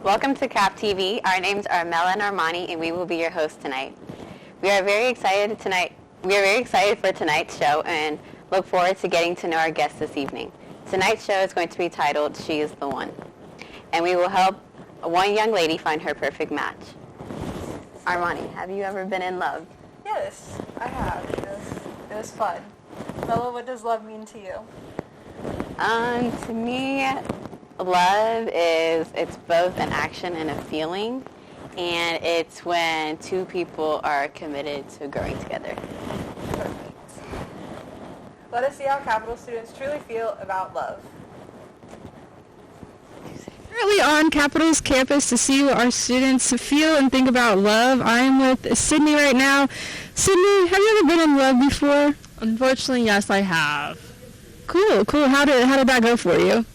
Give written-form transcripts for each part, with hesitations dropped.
Welcome to CapTV. Our names are Mela and Armani, and we will be your hosts tonight. We are very excited for tonight's show and look forward to getting to know our guests this evening. Tonight's show is going to be titled She is the One, and we will help one young lady find her perfect match. Armani, have you ever been in love? Yes, I have. It was fun. Mela, what does love mean to you? To me, love it's both an action and a feeling, and it's when two people are committed to growing together. Perfect. Let us see how Capital students truly feel about love. Currently on Capital's campus to see what our students feel and think about love. I am with Sydney right now. Sydney, have you ever been in love before? Unfortunately, yes, I have. Cool. How did that go for you?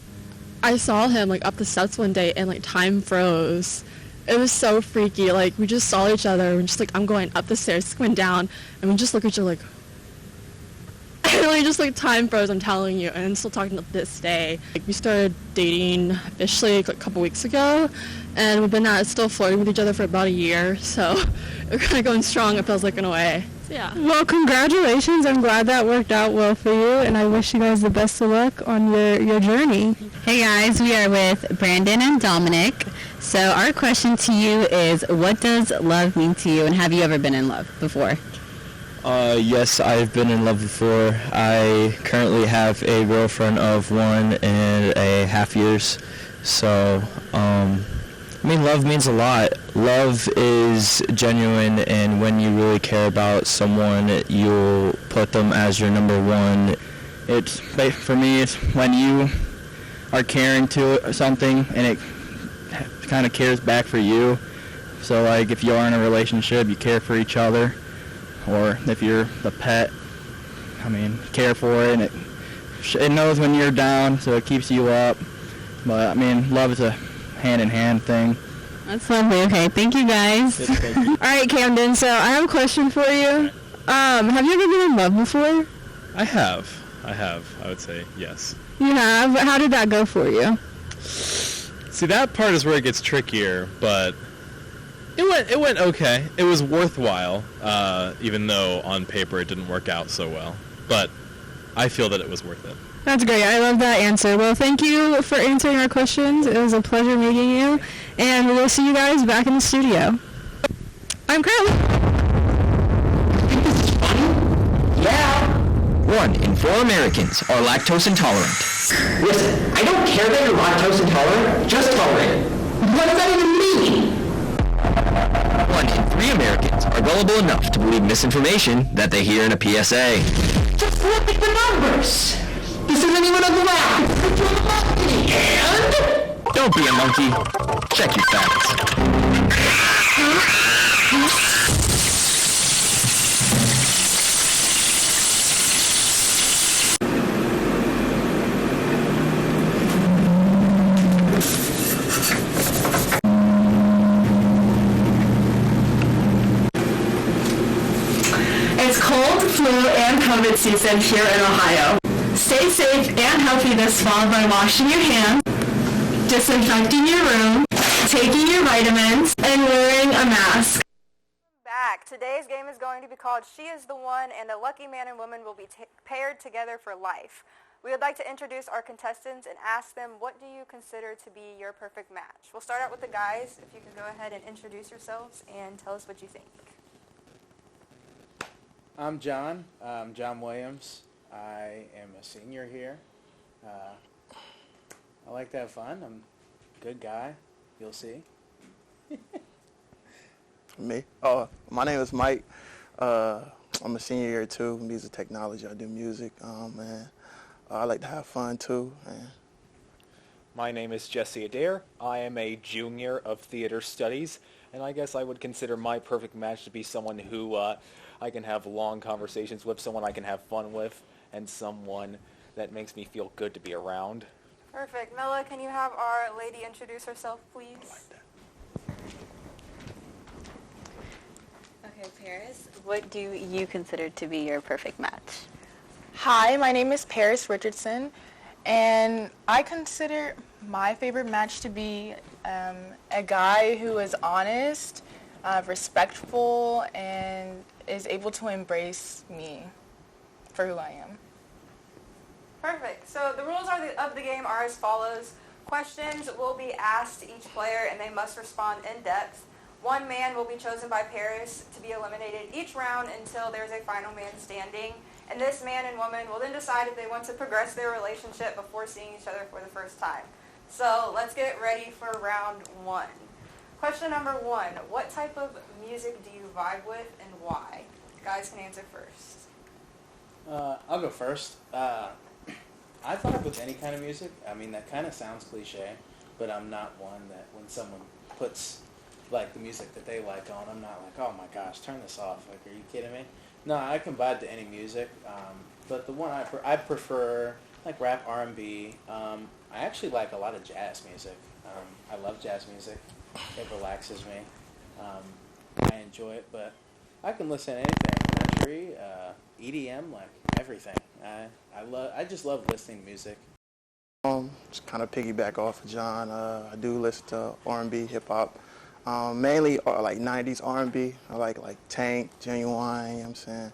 I saw him up the steps one day and time froze. It was so freaky. We just saw each other and just I'm going up the stairs, going down, and we just look at each other and we just time froze, I'm telling you, and I'm still talking to this day. We started dating officially a couple weeks ago, and we've been still flirting with each other for about a year, so we're kind of going strong, it feels like, in a way. So, yeah. Well, congratulations. I'm glad that worked out well for you, and I wish you guys the best of luck on your journey. Hey guys, we are with Brandon and Dominic. So our question to you is, what does love mean to you, and have you ever been in love before? Yes, I've been in love before. I currently have a girlfriend of 1.5 years. So, love means a lot. Love is genuine, and when you really care about someone, you'll put them as your number one. For me, it's when you are caring to something, and it kind of cares back for you. So, if you are in a relationship, you care for each other. Or if you're the pet, care for it, and it knows when you're down, so it keeps you up. But, love is a hand-in-hand thing. That's lovely. Okay, thank you guys. Yes, thank you. All right, Camden, so I have a question for you. Have you ever been in love before? I have, I would say yes. You have? How did that go for you? See, that part is where it gets trickier, but it went okay. It was worthwhile, even though on paper it didn't work out so well. But I feel that it was worth it. That's great. I love that answer. Well, thank you for answering our questions. It was a pleasure meeting you, and we'll see you guys back in the studio. I'm currently... Yeah. 1 in 4 Americans are lactose intolerant. Listen, I don't care that you're lactose intolerant, just tolerate it. What does that even mean? 1 in 3 Americans are gullible enough to believe misinformation that they hear in a PSA. Just look at the numbers. This isn't even a graph. And? Don't be a monkey. Check your facts. It's cold, flu, and COVID season here in Ohio. Stay safe and healthy this fall by washing your hands, disinfecting your room, taking your vitamins, and wearing a mask. Back. Today's game is going to be called She is the One, and the lucky man and woman will be paired together for life. We would like to introduce our contestants and ask them, what do you consider to be your perfect match? We'll start out with the guys. If you can go ahead and introduce yourselves and tell us what you think. I'm John. John Williams. I am a senior here. I like to have fun. I'm a good guy. You'll see. Me? My name is Mike. I'm a senior here too. Music technology. I do music. And I like to have fun too. And my name is Jesse Adair. I am a junior of theater studies, and I guess I would consider my perfect match to be someone who I can have long conversations with, someone I can have fun with, and someone that makes me feel good to be around. Perfect. Mela, can you have our lady introduce herself, please? Okay, Paris, what do you consider to be your perfect match? Hi, my name is Paris Richardson, and I consider my favorite match to be a guy who is honest, respectful, and is able to embrace me for who I am. Perfect. So the rules of the game are as follows. Questions will be asked to each player, and they must respond in depth. One man will be chosen by Paris to be eliminated each round until there's a final man standing. And this man and woman will then decide if they want to progress their relationship before seeing each other for the first time. So let's get ready for round one. Question number one, what type of music do you vibe with and why? Guys can answer first. I'll go first. I vibe with any kind of music. I mean, that kind of sounds cliche, but I'm not one that when someone puts like the music that they like on, I'm not like, oh my gosh, turn this off. Like, are you kidding me? No, I can vibe to any music, but the one I prefer, like rap, R&B. I actually like a lot of jazz music. I love jazz music. It relaxes me. I enjoy it, but I can listen to anything. Country, EDM, like everything. I just love listening to music. Just kind of piggyback off of John. I do listen to R&B, hip hop. Mainly like 90s R&B. I like Tank, Genuine, you know what I'm saying?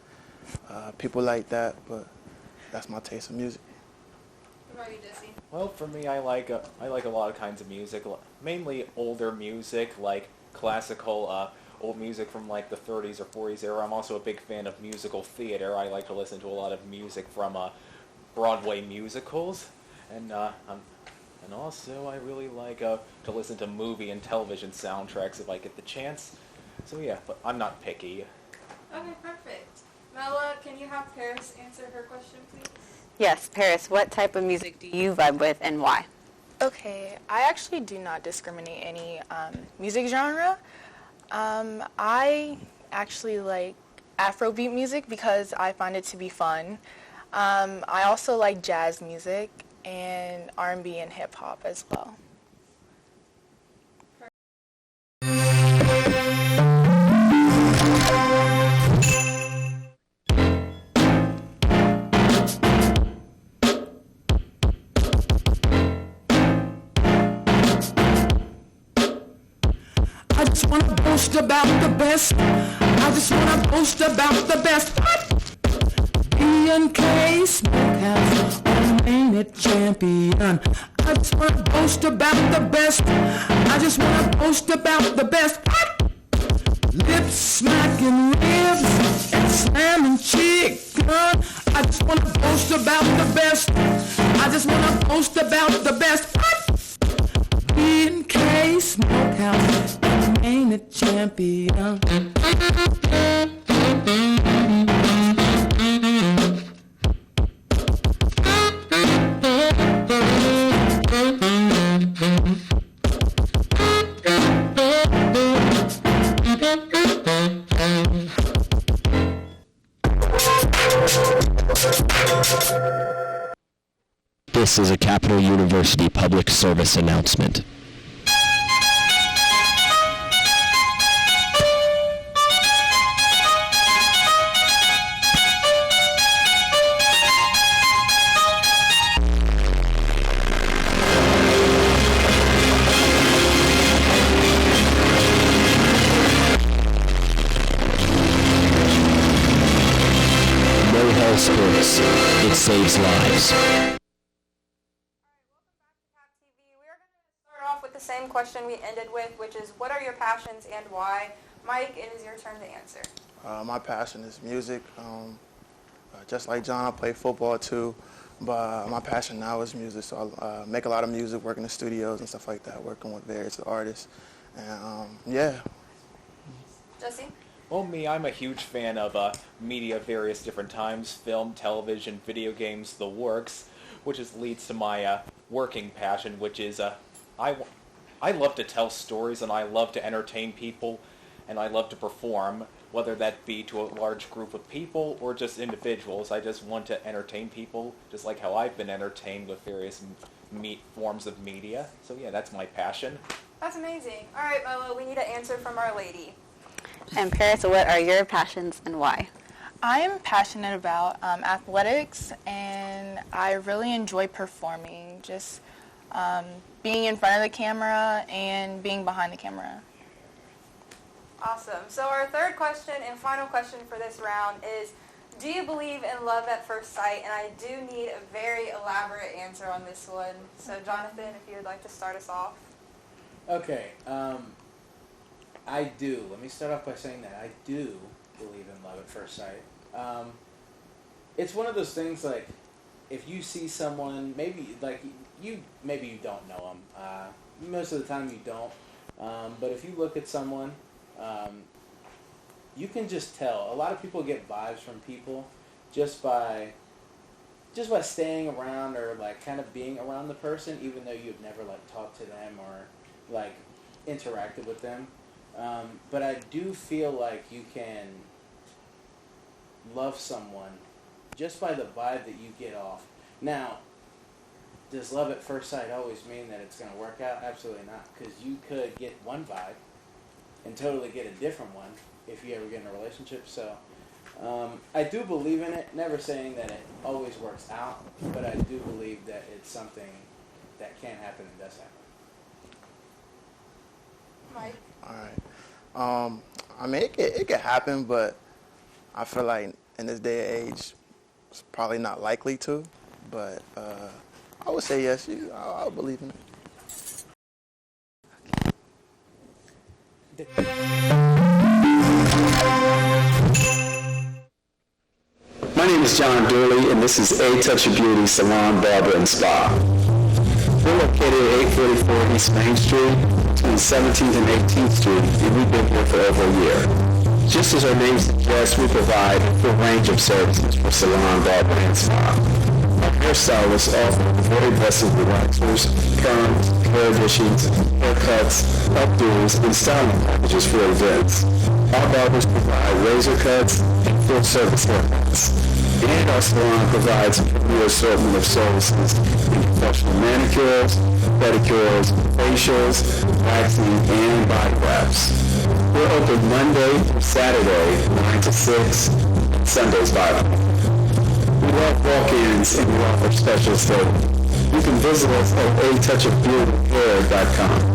People like that, but that's my taste of music. What about you, Jesse? Well, for me, I like a lot of kinds of music, mainly older music, like classical, old music from like the 30s or 40s era. I'm also a big fan of musical theater. I like to listen to a lot of music from Broadway musicals, and also I really like to listen to movie and television soundtracks if I get the chance. So yeah, but I'm not picky. Okay, perfect. Mela, can you have Paris answer her question, please? Yes, Paris, what type of music do you vibe with and why? Okay, I actually do not discriminate any music genre. I actually like Afrobeat music because I find it to be fun. I also like jazz music and R&B and hip hop as well. I just wanna boast about the best. I just wanna boast about the best. B&K Smokehouse, ain't it champion? I just wanna boast about the best. I just wanna boast about the best. Lips smacking ribs and slamming chicken. I just wanna boast about the best. I just wanna boast about the best. B&K Smokehouse, ain't it champion? This is a Capital University public service announcement. Sports. It saves lives. Welcome back to CapTV. We are going to start off with the same question we ended with, which is, what are your passions and why? Mike, it is your turn to answer. My passion is music. Just like John, I play football too, but my passion now is music. So I make a lot of music, work in the studios and stuff like that, working with various artists. And yeah. Jesse? Well, me, I'm a huge fan of media of various different times, film, television, video games, the works, which leads to my working passion, which is I love to tell stories and I love to entertain people and I love to perform, whether that be to a large group of people or just individuals. I just want to entertain people, just like how I've been entertained with various forms of media. So yeah, that's my passion. That's amazing. All right, Melo, we need an answer from our lady. And Paris, what are your passions and why? I'm passionate about athletics, and I really enjoy performing. Just being in front of the camera, and being behind the camera. Awesome. So our third question and final question for this round is, do you believe in love at first sight? And I do need a very elaborate answer on this one. So Jonathan, if you would like to start us off. Okay, I do. Let me start off by saying that I do believe in love at first sight. It's one of those things, like, if you see someone, maybe you don't know them. Most of the time you don't. But if you look at someone, you can just tell. A lot of people get vibes from people just by staying around or like kind of being around the person, even though you've never like talked to them or like interacted with them. But I do feel like you can love someone just by the vibe that you get off. Now, does love at first sight always mean that it's going to work out? Absolutely not, because you could get one vibe and totally get a different one if you ever get in a relationship. So I do believe in it, never saying that it always works out, but I do believe that it's something that can happen and does happen. Mike? All right. I mean, it could happen, but I feel like in this day and age, it's probably not likely to. But I would say yes. I believe in it. My name is John Dooley, and this is A Touch of Beauty Salon, Barber, and Spa. We're located at 844 East Main Street, between 17th and 18th Street, and we've been here for over a year. Just as our name suggests, we provide a full range of services for salon, barber, and spa. Our hairstylists offer very versatile relaxers, perms, hair additions, haircuts, updos, and styling packages for events. Our barbers provide razor cuts and full-service haircuts. And our salon provides a premier assortment of services in professional manicures, pedicures, facials, waxing, and body wraps. We're open Monday through Saturday, 9 to 6, Sundays 5. We love walk-ins and we offer special service. You can visit us at atouchofbeautyhair.com.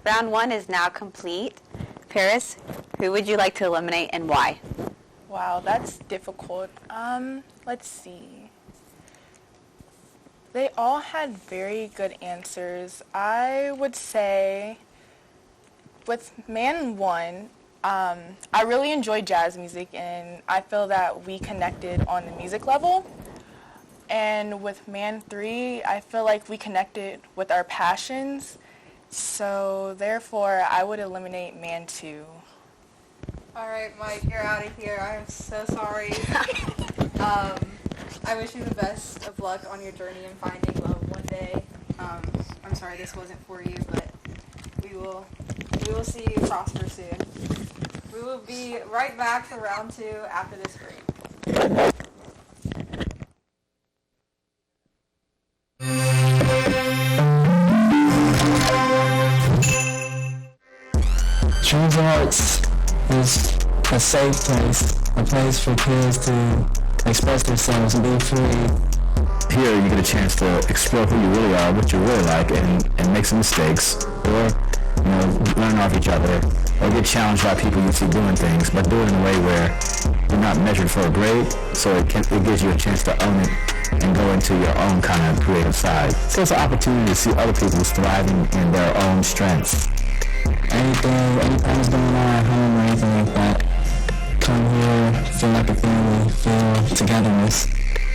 Round one is now complete. Paris, who would you like to eliminate and why? Wow, that's difficult. Let's see. They all had very good answers. I would say with Man 1, I really enjoyed jazz music, and I feel that we connected on the music level. And with Man 3, I feel like we connected with our passions. So therefore, I would eliminate Man 2. All right, Mike, you're out of here. I am so sorry. I wish you the best of luck on your journey in finding love one day. I'm sorry this wasn't for you, but we will see you prosper soon. We will be right back for round 2 after this break. Dreams Arts is a safe place, a place for kids to express themselves and be free. Here you get a chance to explore who you really are, what you really like, and make some mistakes, or learn off each other, or get challenged by people you see doing things, but do it in a way where you're not measured for a grade, so it gives you a chance to own it and go into your own kind of creative side. So it's an opportunity to see other people thriving in their own strengths. Anything's going on at home or anything like that, come here, feel like a family, feel togetherness.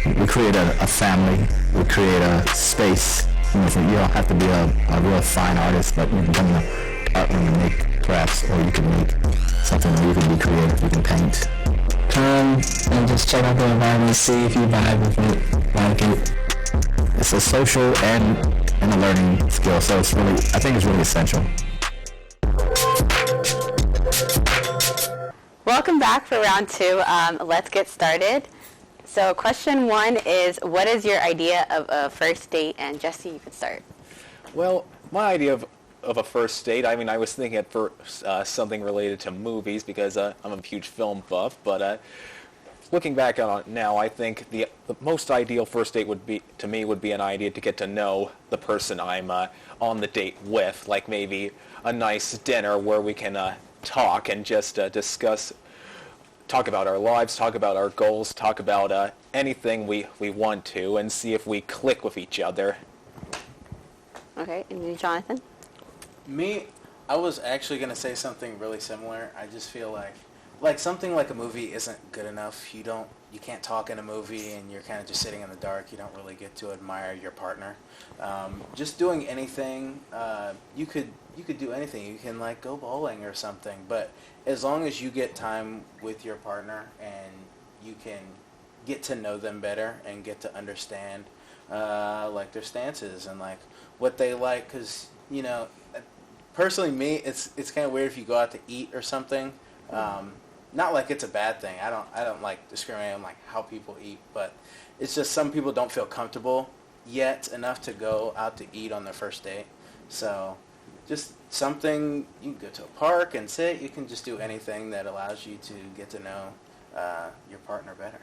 We create a family, we create a space. You don't have to be a real fine artist, but you can come to art room and make crafts, or you can make something where you can be creative, you can paint. Come and just check out the environment, see if you vibe with it, like it. It's a social and a learning skill, so I think it's really essential. Welcome back for round 2. Let's get started. So question 1 is, what is your idea of a first date? And Jesse, you can start. Well, my idea of a first date, I mean, I was thinking at first something related to movies because I'm a huge film buff, but looking back on it now, I think the most ideal first date would be an idea to get to know the person I'm on the date with, like maybe a nice dinner where we can talk and just talk about our lives, talk about our goals, talk about anything we want to, and see if we click with each other. Okay, and you, Jonathan? Me, I was actually going to say something really similar. I just feel like something like a movie isn't good enough. You can't talk in a movie and you're kind of just sitting in the dark. You don't really get to admire your partner. Just doing anything, you could do anything. You can go bowling or something, but as long as you get time with your partner and you can get to know them better and get to understand their stances and what they like, because personally me, it's kind of weird if you go out to eat or something. Not like it's a bad thing. I don't like discriminating on how people eat, but it's just some people don't feel comfortable yet enough to go out to eat on their first date. So just something, you can go to a park and sit. You can just do anything that allows you to get to know your partner better.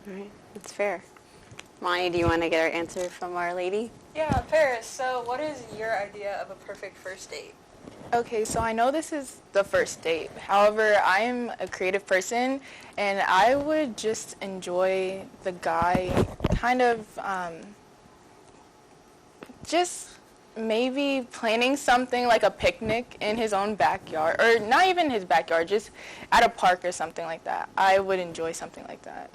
All right, that's fair. Monty, do you want to get our answer from our lady? Yeah, Paris, so what is your idea of a perfect first date? Okay, so I know this is the first date. However, I am a creative person, and I would just enjoy the guy kind of just maybe planning something like a picnic in his own backyard, or not even his backyard, just at a park or something like that. I would enjoy something like that.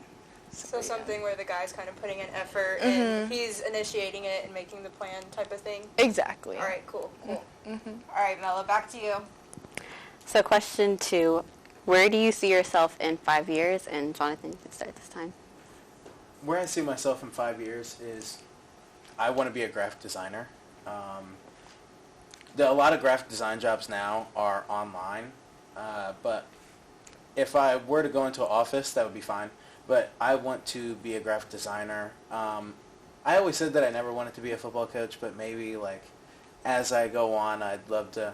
So something where the guy's kind of putting in effort and he's initiating it and making the plan type of thing? Exactly. All right, cool. All right, Mella, back to you. So question 2, where do you see yourself in 5 years? And Jonathan, you can start this time. Where I see myself in 5 years is I want to be a graphic designer. A lot of graphic design jobs now are online, but if I were to go into an office, that would be fine. But I want to be a graphic designer. I always said that I never wanted to be a football coach, but maybe as I go on, I'd love to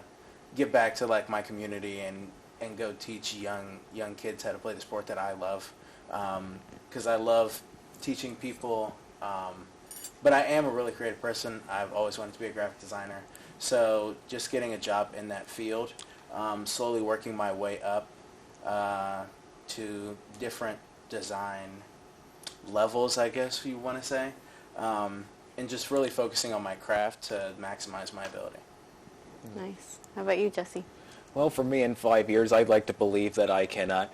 get back to my community and go teach young kids how to play the sport that I love, because I love teaching people. But I am a really creative person. I've always wanted to be a graphic designer. So just getting a job in that field, slowly working my way up to different design levels, I guess you want to say, and just really focusing on my craft to maximize my ability. Nice. How about you, Jesse? Well, for me, in 5 years, I'd like to believe that I can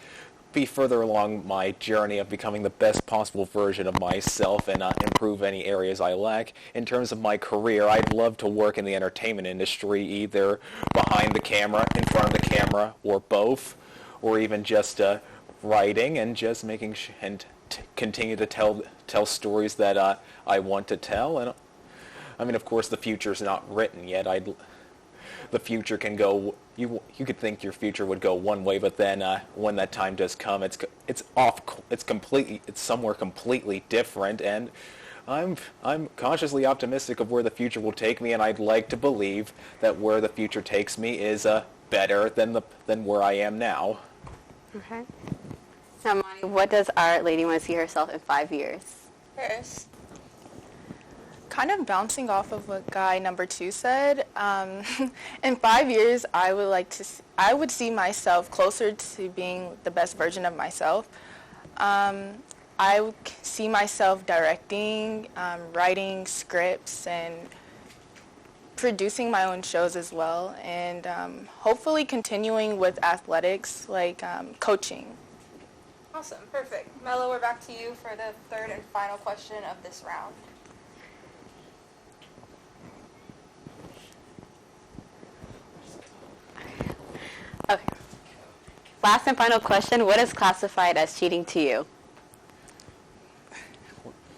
be further along my journey of becoming the best possible version of myself and improve any areas I lack. In terms of my career, I'd love to work in the entertainment industry, either behind the camera, in front of the camera, or both, or even just writing and just making continue to tell stories that I want to tell. And I mean, of course, the future's not written yet. The future can go. You could think your future would go one way, but then when that time does come, it's off. It's somewhere completely different. And I'm cautiously optimistic of where the future will take me, and I'd like to believe that where the future takes me is better than where I am now. Okay. Now, Monty, what does our lady want to see herself in 5 years? Paris. Kind of bouncing off of what guy number 2 said, in 5 years, I would see myself closer to being the best version of myself. I would see myself directing, writing scripts, and producing my own shows as well, and hopefully continuing with athletics, like coaching. Awesome, perfect. Mello, we're back to you for the third and final question of this round. Okay. Last and final question, what is classified as cheating to you?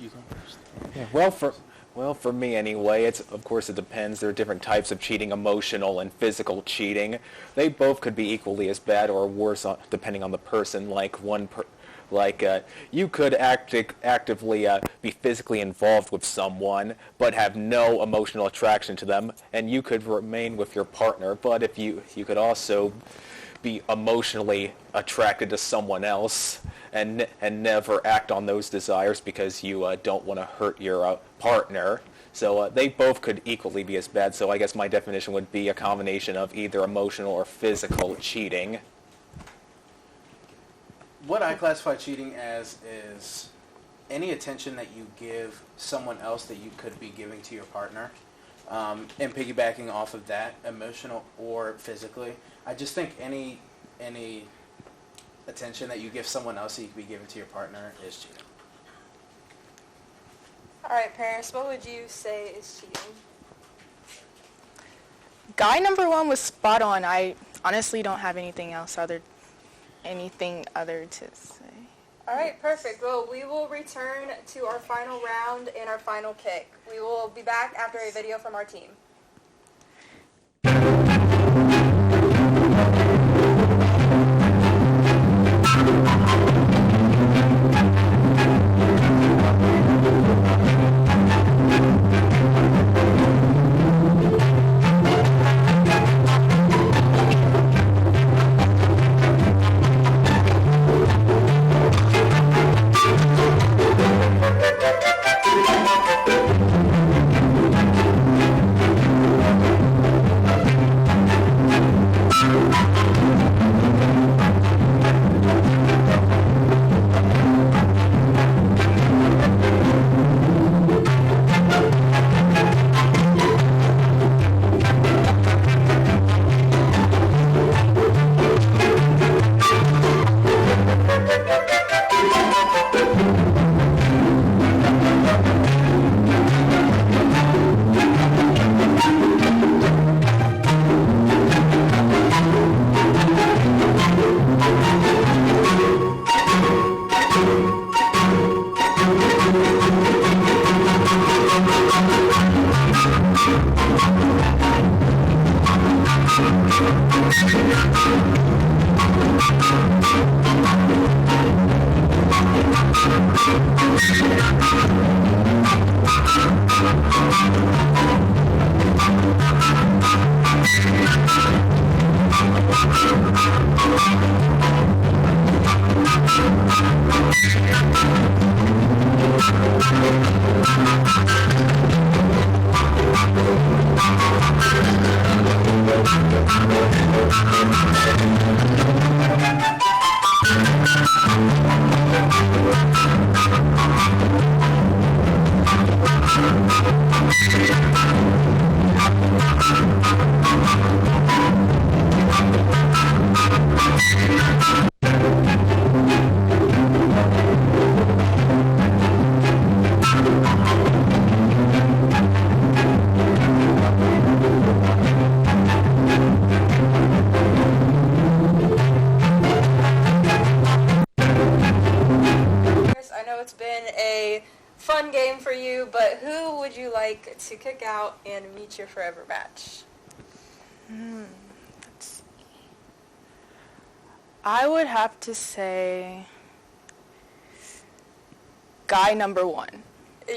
You go first. Yeah, well, for me anyway, of course it depends. There are different types of cheating, emotional and physical cheating. They both could be equally as bad or worse depending on the person. You could actively be physically involved with someone, but have no emotional attraction to them, and you could remain with your partner. But if you could also be emotionally attracted to someone else and never act on those desires because you don't want to hurt your partner. So they both could equally be as bad. So I guess my definition would be a combination of either emotional or physical cheating. What I classify cheating as is any attention that you give someone else that you could be giving to your partner, and piggybacking off of that, emotional or physically. I just think any attention that you give someone else that you could be giving to your partner is cheating. All right, Paris, what would you say is cheating? Guy number 1 was spot on. I honestly don't have anything other to say. All right, perfect. Well, we will return to our final round and our final kick. We will be back after a video from our team. Fun game for you, but who would you like to kick out and meet your forever match? Let's see. I would have to say guy number 1.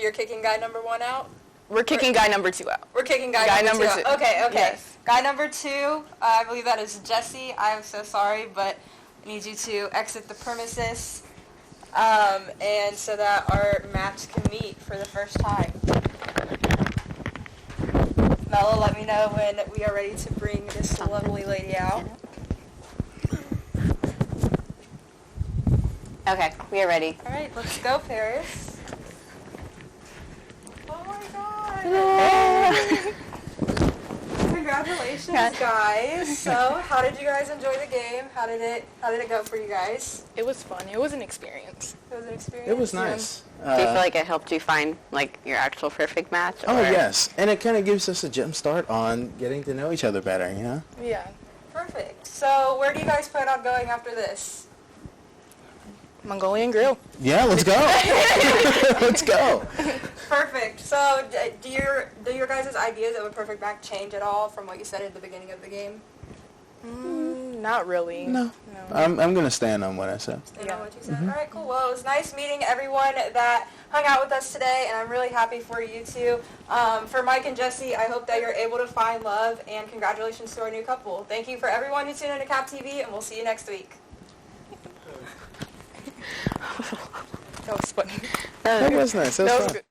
You're kicking guy number 1 out? We're kicking guy number 2 out. We're kicking guy number 2 out. Okay. Yes. Guy number 2, I believe that is Jesse. I'm so sorry, but need you to exit the premises, and so that our match can meet for the first time. Mella, let me know when we are ready to bring this lovely lady out. Okay, we are ready. All right, let's go, Paris. Oh my God! Congratulations, guys. So, how did you guys enjoy the game? How did it go for you guys? It was fun. It was an experience. It was an experience. It was nice. Do you feel like it helped you find like your actual perfect match? Oh or- yes, and it kind of gives us a jump start on getting to know each other better, you know? Yeah. Perfect. So, where do you guys plan on going after this? Mongolian Grill. Yeah, let's go. Let's go. Perfect. So, do your guys' ideas of a perfect match change at all from what you said at the beginning of the game? Not really. No. I'm gonna stand on what I said. You know what you said? All right, cool. Well, it was nice meeting everyone that hung out with us today, and I'm really happy for you two. For Mike and Jesse, I hope that you're able to find love, and congratulations to our new couple. Thank you for everyone who tuned in to CapTV, and we'll see you next week. That was funny. That was nice. That was fun. Good.